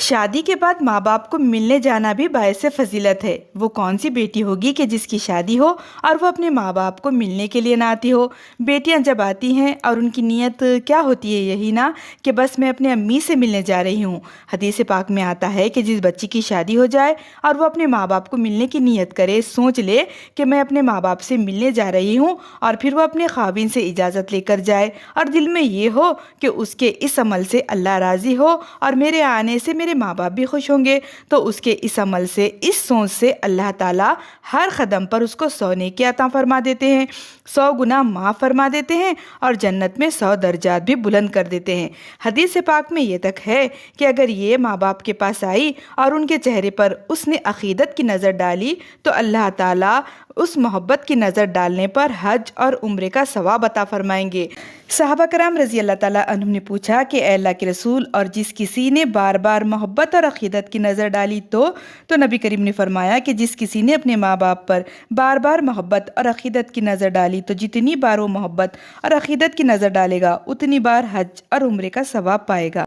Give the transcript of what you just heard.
شادی کے بعد ماں باپ کو ملنے جانا بھی باعث فضیلت ہے۔ وہ کون سی بیٹی ہوگی کہ جس کی شادی ہو اور وہ اپنے ماں باپ کو ملنے کے لیے نہ آتی ہو؟ بیٹیاں جب آتی ہیں اور ان کی نیت کیا ہوتی ہے، یہی نا کہ بس میں اپنے امی سے ملنے جا رہی ہوں۔ حدیث پاک میں آتا ہے کہ جس بچی کی شادی ہو جائے اور وہ اپنے ماں باپ کو ملنے کی نیت کرے، سوچ لے کہ میں اپنے ماں باپ سے ملنے جا رہی ہوں، اور پھر وہ اپنے خاوند سے اجازت لے کر جائے، اور دل میں یہ ہو کہ اس کے اس عمل سے اللہ راضی ہو اور میرے آنے سے میرے ماں باپ بھی خوش ہوں گے، تو اس کے اس عمل سے، اس سوچ سے اللہ تعالیٰ ہر قدم پر اس کو 100 نیکی عطا فرما دیتے ہیں، 100 گناہ معاف فرما دیتے ہیں، اور جنت میں 100 درجات بھی بلند کر دیتے ہیں۔ حدیث پاک میں یہ تک ہے کہ اگر یہ ماں باپ کے پاس آئی اور ان کے چہرے پر اس نے عقیدت کی نظر ڈالی تو اللہ تعالیٰ اس محبت کی نظر ڈالنے پر حج اور عمرے کا ثواب عطا فرمائیں گے۔ صحابہ کرام رضی اللہ تعالیٰ عنہم نے پوچھا کہ اے اللہ کے رسول، اور جس کسی نے بار بار محبت اور عقیدت کی نظر ڈالی تو نبی کریم نے فرمایا کہ جس کسی نے اپنے ماں باپ پر بار بار محبت اور عقیدت کی نظر ڈالی تو جتنی بار وہ محبت اور عقیدت کی نظر ڈالے گا اتنی بار حج اور عمرے کا ثواب پائے گا۔